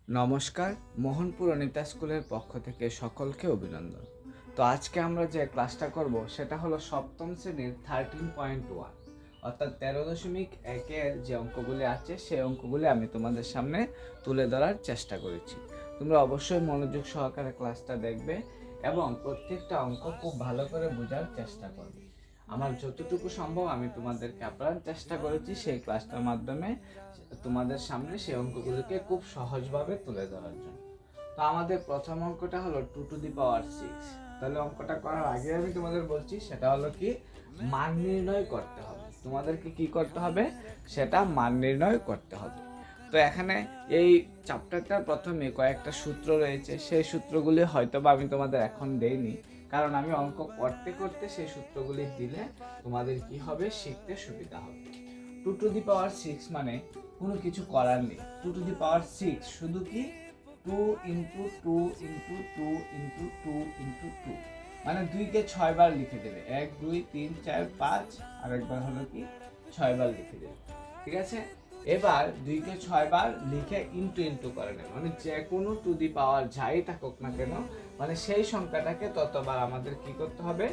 নমস্কার, মোহনপুর অনিতা স্কুলের পক্ষ থেকে সকলকে অভিনন্দন। তো আজকে আমরা যে ক্লাসটা করব সেটা হলো সপ্তম শ্রেণীর 13.1 অর্থাৎ 13.1-এর যে অঙ্কগুলি আছে সেই অঙ্কগুলি আমি তোমাদের সামনে তুলে ধরার চেষ্টা করেছি। তোমরা অবশ্যই মনোযোগ সহকারে ক্লাসটা দেখবে এবং প্রত্যেকটা অঙ্ক খুব ভালো করে বোঝার চেষ্টা করবে। আমার যতটুকু সম্ভব আমি তোমাদেরকে আপ্রাণ চেষ্টা করেছি সেই ক্লাসটার মাধ্যমে তোমাদের সামনে সেই অঙ্কগুলোকে খুব সহজভাবে তুলে ধরার জন্য। তো আমাদের প্রথম অঙ্কটা হলো 2 to the power 6। তাহলে অঙ্কটা করার আগে আমি তোমাদের বলছি সেটা হলো কি মান নির্ণয় করতে হবে। তোমাদেরকে কি করতে হবে সেটা মান নির্ণয় করতে হবে। তো এখানে এই চ্যাপ্টারটার প্রথমে কয়েকটা সূত্র রয়েছে, সেই সূত্রগুলি হয়তো বা আমি তোমাদের এখন দেইনি, কারণ আমি অঙ্ক করতে করতে সেই সূত্রগুলি দিলে তোমাদের কি হবে, শিখতে সুবিধা হবে। 2 to the power 6 মানে কোনো কিছু করার নেই। 2 to the power 6 শুধু কি 2 into 2 into 2 into 2 into 2 মানে 2-কে 6 বার লিখে দেবে। 1 2 3 4 5 আর একবার হলো কি 6 বার লিখে দেবে। ঠিক আছে, এবার 2-কে 6 বার লিখে ইনটু ইনটু করে নেবে, মানে যে কোনো টু দি পাওয়ার যাই থাকুক না কেন, মানে সেই সংখ্যাটাকে ততবার আমাদের কি করতে হবে,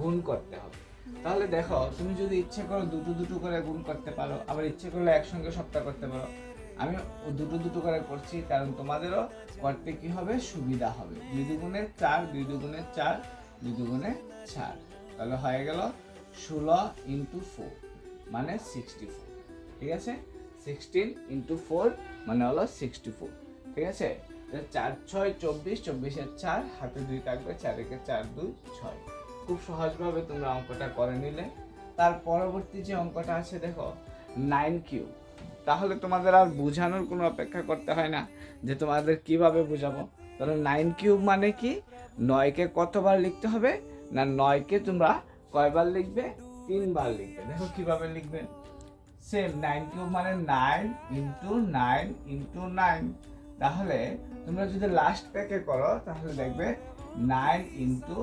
গুণ করতে হবে। তাহলে দেখো, তুমি যদি ইচ্ছে করো দুটো দুটো করে গুণ করতে পারো, আবার ইচ্ছে করলে একসঙ্গে সবটা করতে পারো। আমি দুটো দুটো করে করছি কারণ তোমাদেরও করতে কি হবে, সুবিধা হবে। 2 দুগুণে 4, 2 দুগুণে 4, 2 দুগুণে 4, তাহলে হয়ে গেল 16 into 4 মানে 64। ঠিক আছে, 16 into 4 মানে হলো 64। ঠিক আছে, 4 6 24, 24-এর 4, হাতে 2 থাকবে, 4 একে 4 2 6। খুব সহজভাবে তোমরা অঙ্কটা করে নিলে। তার পরবর্তী যে অঙ্কটা আছে দেখো 9 কিউব। তাহলে তোমাদের আর বোঝানোর কোনো অপেক্ষা করতে হয় না যে তোমাদের কিভাবে বোঝাবো। তাহলে 9 কিউব মানে কি, 9-কে কতবার লিখতে হবে না, 9-কে তোমরা কয়বার লিখবে, 3 বার লিখবে। দেখো কিভাবে লিখবে, সেম 9 কিউব মানে 9 ইন্টু 9 ইন্টু 9। তাহলে তোমরা যদি লাস্ট প্যাকে করো তাহলে দেখবে 9 ইন্টু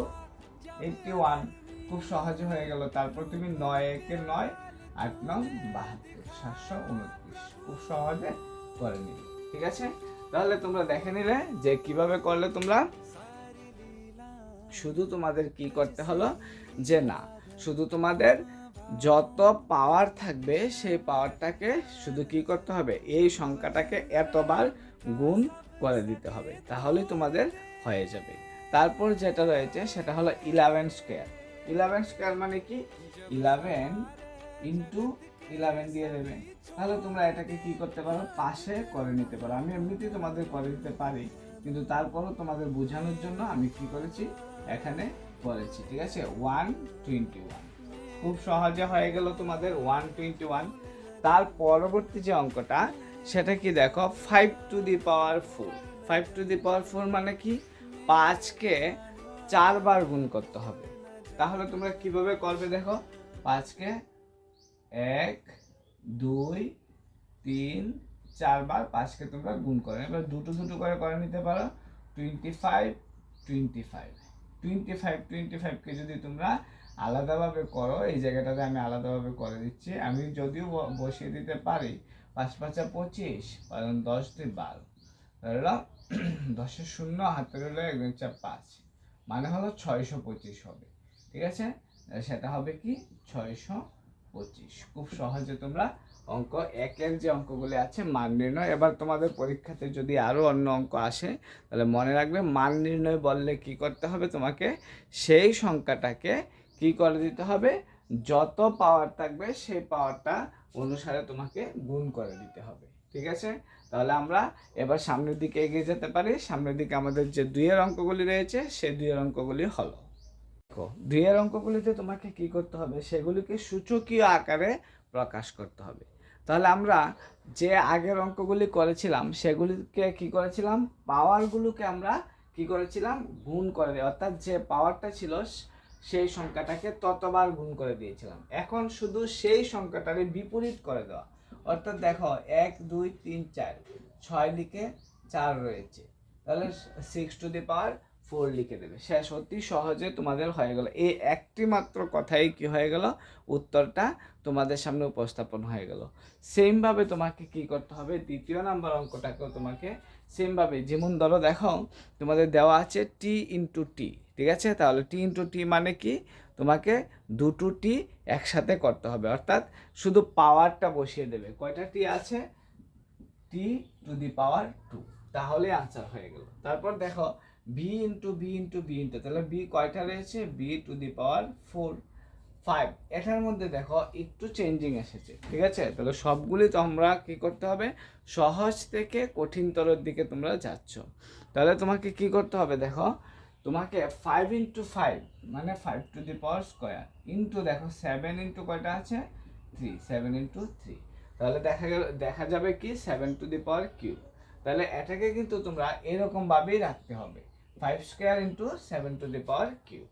81, খুব সহজে হয়ে গেল। তারপর তুমি 9 একে 9, 8 9 72, 729, খুব সহজে করে নিলে। ঠিক আছে, তাহলে তোমরা দেখে নিলে যে কিভাবে করলে তোমরা। শুধু তোমাদের কি করতে হলো যে না, শুধু তোমাদের যত পাওয়ার থাকবে সেই পাওয়ারটাকে শুধু কি করতে হবে, এই সংখ্যাটাকে এতবার গুণ করে দিতে হবে, তাহলেই তোমাদের হয়ে যাবে। তারপর যেটা রয়েছে সেটা হলো 11 স্কোয়ার। 11 স্কোয়ার মানে কি, 11 ইন্টু 11 দিয়ে দেবে। তাহলে তোমরা এটাকে কি করতে পারো, পাশে করে নিতে পারো। আমি এমনিতেই তোমাদের করে দিতে পারি, কিন্তু তারপরও তোমাদের বোঝানোর জন্য আমি কি করেছি, এখানে করেছি। ঠিক আছে, 121, খুব সহজে হয়ে গেল তোমাদের 121। তার পরবর্তী যে অঙ্কটা সেটা কি দেখো, 5 to the power 4। 5 to the power 4 মানে কি, 5-কে 4 বার গুণ করতে হবে। তাহলে তোমরা কিভাবে করবে দেখো, 5-কে 1 2 3 4 বার 5-কে তোমরা গুণ করো। এবার দুটো দুটো করে নিতে পারো। 25 25 25 25-কে যদি তোমরা আলাদাভাবে করো, এই জায়গাটাতে আমি আলাদাভাবে করে দিচ্ছি। আমি যদিও বসিয়ে দিতে পারি, 5 5 25, 10 2 12, ধরো 10-এর 0 হাতে রইলো 1 5, মানে হলো 625 হবে। ঠিক আছে, সেটা হবে কি 625। খুব সহজে তোমরা অঙ্ক একের যে অঙ্কগুলি আছে মান নির্ণয়। এবার তোমাদের পরীক্ষাতে যদি আরও অন্য অঙ্ক আসে তাহলে মনে রাখবে, মান নির্ণয় বললে কি করতে হবে, তোমাকে সেই সংখ্যাটাকে কি করে দিতে হবে, যত পাওয়ার থাকবে সেই পাওয়ারটা অনুসারে তোমাকে গুণ করে দিতে হবে। ঠিক আছে, তাহলে আমরা এবার সামনের দিকে এগিয়ে যেতে পারি। সামনের দিকে আমাদের যে 2-এর অঙ্কগুলি রয়েছে সেই 2-এর অঙ্কগুলি হলো, 2-এর অঙ্কগুলিতে তোমাকে কি করতে হবে, সেগুলিকে সূচকীয় আকারে প্রকাশ করতে হবে। তাহলে আমরা যে আগের অঙ্কগুলি করেছিলাম সেগুলিকে কি করেছিলাম, পাওয়ারগুলোকে আমরা কি করেছিলাম, গুণ করে দিই, অর্থাৎ যে পাওয়ারটা ছিল সেই সংখ্যাটাকে ততবার গুণ করে দিয়েছিলাম। এখন শুধু সেই সংখ্যাটাকে বিপরীত করে দেওয়া, অর্থাৎ দেখো 1 2 3 4, 6 দিকে 4 রয়েছে, তাহলে 6 to the power 4 লিখে দেবে। শেষ, অতি সহজে তোমাদের হয়ে গেল। এই একটি মাত্র কথাই কি হয়ে গেল, উত্তরটা তোমাদের সামনে উপস্থাপন হয়ে গেল। সেমভাবে তোমাকে কি করতে হবে, দ্বিতীয় নাম্বার অঙ্কটাকেও তোমাকে সেমভাবে যেমন ধরো দেখো তোমাদের দেওয়া আছে টি ইন্টু টি, ঠিক আছে? তাহলে টি ইন্টু টি মানে কি, তোমাকে দুটো টি একসাথে করতে হবে, অর্থাৎ শুধু পাওয়ারটা বসিয়ে দেবে। কয়টা টি আছে? টি টু দি পাওয়ার 2, তাহলে আনসার হয়ে গেল। তারপর দেখো B into B into B into, তাহলে বি কয়টা রয়েছে? B to the power 5। এটার মধ্যে দেখো একটু চেঞ্জিং এসেছে, ঠিক আছে? তাহলে সবগুলি তোমরা কি করতে হবে, সহজ থেকে কঠিনতরের দিকে তোমরা যাচ্ছ। তাহলে তোমাকে কি করতে হবে দেখো, তোমাকে 5 ইন্টু 5 মানে 5 two the power square into দেখো 7 ইন্টু কয়টা আছে? 3, 7 ইন্টু 3। তাহলে দেখা যাবে কি 7 টু দি পাওয়ার কিউব। তাহলে এটাকে কিন্তু তোমরা এরকম ভাবেই রাখতে হবে, 5 square into 7 two the power cube.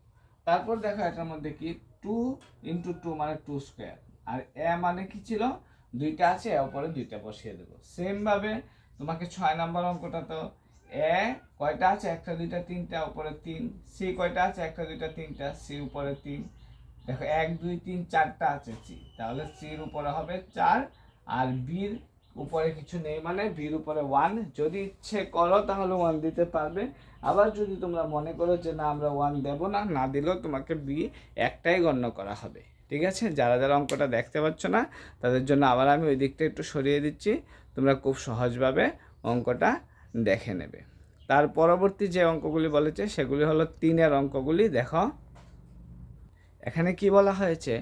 তারপর দেখো এটার মধ্যে কি 2 ইন্টু 2 মানে 2 স্কোয়ার, আর এ মানে কি ছিল? দুইটা আছে, এর উপরে দুইটা বসিয়ে দেবো। সেম ভাবে তোমাকে 6 নাম্বার অঙ্কটা তো এ কয়টা আছে? একটা দুইটা তিনটা, উপরে 3। সি কয়টা আছে? একটা দুইটা তিনটা, সি উপরে 3। দেখো 1 2 3 4টা আছে সি, তাহলে সির উপরে হবে 4, আর বির উপরে কিছু নেই মানে বির উপরে 1। যদি ইচ্ছে করো তাহলে 1 দিতে পারবে, আবার যদি তোমরা মনে করো যে না আমরা 1 দেব না, না দিলেও তোমাকে বি একটাই গণ্য করা হবে, ঠিক আছে? যারা যারা অঙ্কটা দেখতে পাচ্ছ না তাদের জন্য আবার আমি ওই দিকটা একটু সরিয়ে দিচ্ছি, তোমরা খুব সহজভাবে অঙ্কটা দেখে নেবে। তার পরবর্তী যে অঙ্কগুলি বলেছে সেগুলি হলো 3-এর অঙ্কগুলি। দেখো এখানে কি বলা হয়েছে,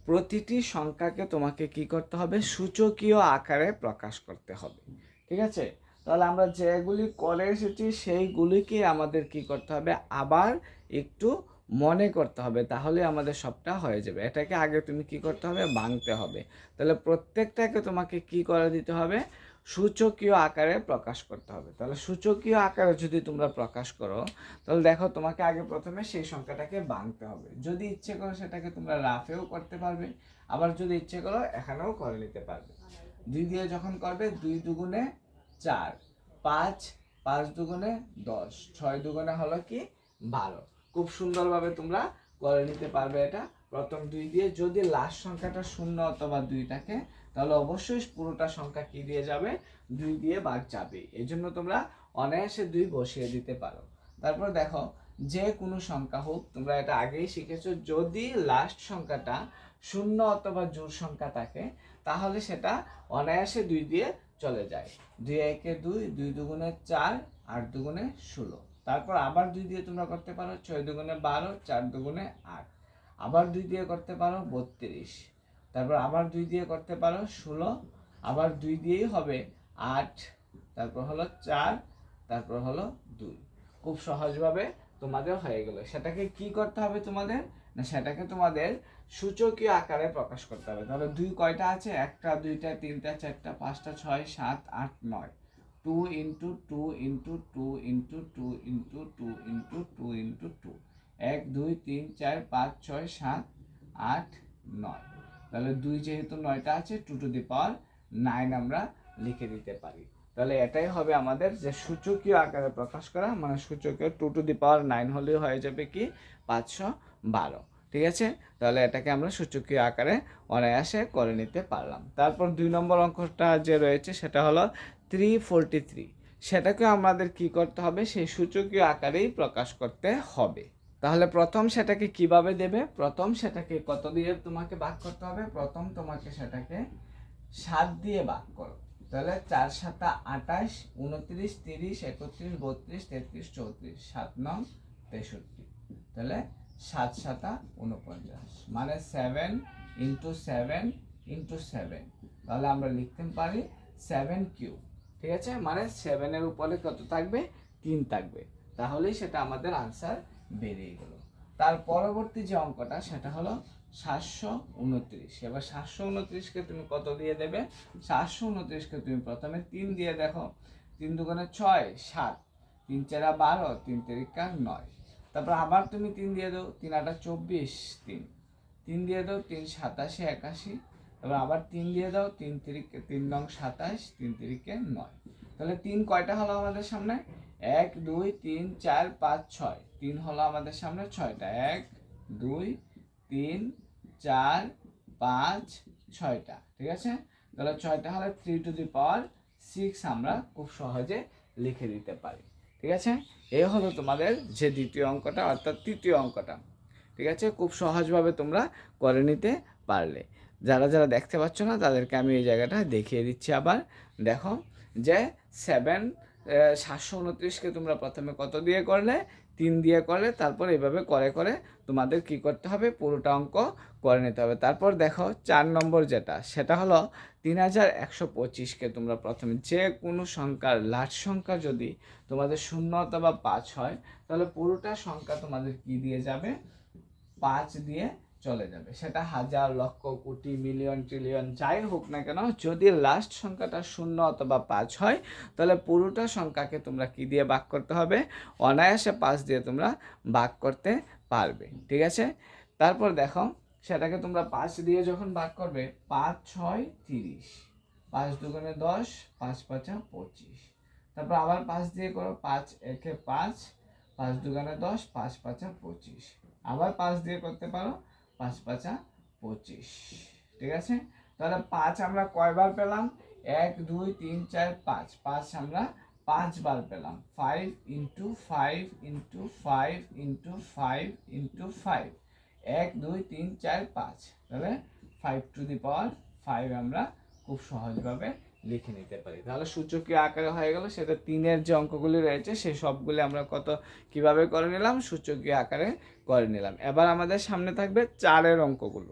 প্রতিটি সংখ্যাকে তোমাকে কি করতে হবে, সূচকীয় আকারে প্রকাশ করতে হবে, ঠিক আছে? তাহলে আমরা যেগুলি করে এসেছি সেইগুলিকে আমাদের কি করতে হবে, আবার একটু মনে করতে হবে, তাহলে আমাদের সবটা হয়ে যাবে। এটাকে আগে তুমি কি করতে হবে, ভাঙতে হবে। তাহলে প্রত্যেকটাকে তোমাকে কি করে দিতে হবে, সূচকীয় আকারে প্রকাশ করতে হবে। তাহলে সূচকীয় আকারে যদি তোমরা প্রকাশ করো, তাহলে দেখো তোমাকে আগে প্রথমে সেই সংখ্যাটাকে ভাঙতে হবে। যদি ইচ্ছে করো সেটাকে তোমরা রাফেও করতে পারবে, আবার যদি ইচ্ছে করো এখানেও করে নিতে পারবে। 2 দিয়ে যখন করবে 2 দুগুণে 4, 5, 5 দুগুণে 10, 6 দুগুণে হলো কি 12। খুব সুন্দরভাবে তোমরা করে নিতে পারবে এটা। প্রথম 2 দিয়ে যদি লাস্ট সংখ্যাটা 0 অথবা 2 থাকে, তাহলে অবশ্যই পুরোটা সংখ্যা কি দিয়ে যাবে, 2 দিয়ে ভাগ যাবে। এই জন্য তোমরা অনায়াসে 2 বসিয়ে দিতে পারো। তারপর দেখো যে কোনো সংখ্যা হোক, তোমরা এটা আগেই শিখেছো, যদি লাস্ট সংখ্যাটা 0 অথবা জোড় সংখ্যা থাকে তাহলে সেটা অনায়াসে 2 দিয়ে চলে যায়। 2 একে 2, 2 দুগুণে 4, 8 দুগুণে 16। তারপর আবার 2 দিয়ে তোমরা করতে পারো 6 দুগুণে 12, 4 দুগুণে 8। আবার 2 দিয়ে করতে পারো 32। তারপর আবার 2 দিয়ে করতে পারো 16, আবার 2 দিয়েই হবে 8, তারপর হলো 4, তারপর হলো 2। খুব সহজভাবে তোমাদের হয়ে গেল। সেটাকে কি করতে হবে তোমাদের, না সেটাকে তোমাদের সূচকীয় আকারে প্রকাশ করতে হবে। তাহলে 2 কয়টা আছে? 1টা 2টা 3টা 4টা 5টা 6 7 8 9। 2 into 2 into 2 into 2 into 2 into 2 into 2, 1 2 3 4 5 6 7 8 9। তাহলে 2 যেহেতু 9টা আছে, 2 টু দি পাওয়ার 9 আমরা লিখে দিতে পারি। তাহলে এটাই হবে আমাদের যে সূচকীয় আকারে প্রকাশ করা, মানে সূচকীয় 2 টু দি পাওয়ার 9 হলেও হয়ে যাবে কি 512, ঠিক আছে? তাহলে এটাকে আমরা সূচকীয় আকারে অনায়াসে করে নিতে পারলাম। তারপর 2 নম্বর অঙ্কটা যে রয়েছে সেটা হলো 343। সেটাকে আমাদের কি করতে হবে, সেই সূচকীয় আকারেই প্রকাশ করতে হবে। তাহলে প্রথম সেটাকে কিভাবে দেবে, প্রথম সেটাকে কত দিয়ে তোমাকে ভাগ করতে হবে, প্রথম তোমাকে সেটাকে 7 দিয়ে ভাগ করো। তাহলে 4 7 28, 29 30 31 32 33 34, 7 9 63। তাহলে 7 7 49 মানে 7 ইন্টু 7 ইন্টু 7। তাহলে আমরা লিখতে পারি 7 কিউব, ঠিক আছে? মানে 7-এর উপরে কত থাকবে, 3 থাকবে। তাহলেই সেটা আমাদের আনসার বেরিয়ে গেল। তার পরবর্তী যে অঙ্কটা সেটা হলো 729। এবার 729কে তুমি কত দিয়ে দেবে, 729কে তুমি প্রথমে 3 দিয়ে দেখো, 3 দুগুণে 6 7, 3 4 12, 3 3 9। তারপর আবার তুমি 3 দিয়ে দাও, 3 8 24, 3 দিয়ে দাও, 3 87 81। তারপর আবার 3 দিয়ে দাও, 3 3 নং 27, 3 3 9। তাহলে 3 কয়টা হলো আমাদের সামনে, 1 2 3 4 5 6। 3 হলো আমাদের সামনে 6টা, 1 2 3 4 5 6টা, ঠিক আছে? তাহলে 6টা হলে 3 টু দি পাওয়ার 6 আমরা খুব সহজে লিখে দিতে পারি। ঠিক আছে, এই হলো তোমাদের যে দ্বিতীয় অঙ্কটা অর্থাৎ তৃতীয় অঙ্কটা। ঠিক আছে, খুব সহজভাবে তোমরা করে নিতে পারলে। যারা যারা দেখতে পাচ্ছ না তাদেরকে আমি এই জায়গাটা দেখিয়ে দিচ্ছি আবার। দেখো যে 729কে তোমরা প্রথমে কত দিয়ে করলে, 3 দিয়ে করলে, তারপর এইভাবে করে করে তোমাদের কি করতে হবে, পুরোটা অঙ্ক করে নিতে হবে। তারপর দেখো 4 নম্বর যেটা, সেটা হলো 3125কে তোমরা প্রথমে যে কোনো সংখ্যার লাস্ট সংখ্যা যদি তোমাদের 0 অথবা 5 হয়, তাহলে পুরোটা সংখ্যা তোমাদের কি দিয়ে যাবে, 5 দিয়ে চলে যাবে। সেটা হাজার, লক্ষ, কোটি, মিলিয়ন, ট্রিলিয়ন যাই হোক না কেন, যদি লাস্ট সংখ্যাটা 0 অথবা 5 হয়, তাহলে পুরোটা সংখ্যাকে তোমরা কি দিয়ে ভাগ করতে হবে, অনায়াসে 5 দিয়ে তোমরা ভাগ করতে পারবে। ঠিক আছে, তারপর দেখো সেটাকে তোমরা 5 দিয়ে যখন ভাগ করবে, 5 6 30, 5 দুগুণে 10, 5 5 25। তারপর আবার 5 দিয়ে করো, 5 1 5, 5 দুগুণে 10, 5 5 25। আবার 5 দিয়ে করতে পারো, 5 5 25। ঠিক আছে, তাহলে 5 আমরা কয়বার পেলাম, 1 2 3 4 5, 5 আমরা 5 বার পেলাম। 5 ইন্টু 5 ইন্টু 5 ইন্টু 5 ইন্টু 5, 1 2 3 4 5, তাহলে 5 টু দি পাওয়ার 5 আমরা খুব সহজভাবে লিখে নিতে পারি। তাহলে সূচকীয় আকারে হয়ে গেল। সেটা 3-এর যে অঙ্কগুলি রয়েছে সেই সবগুলি আমরা কিভাবে করে নিলাম, সূচকীয় আকারে করে নিলাম। এবার আমাদের সামনে থাকবে 4-এর অঙ্কগুলো।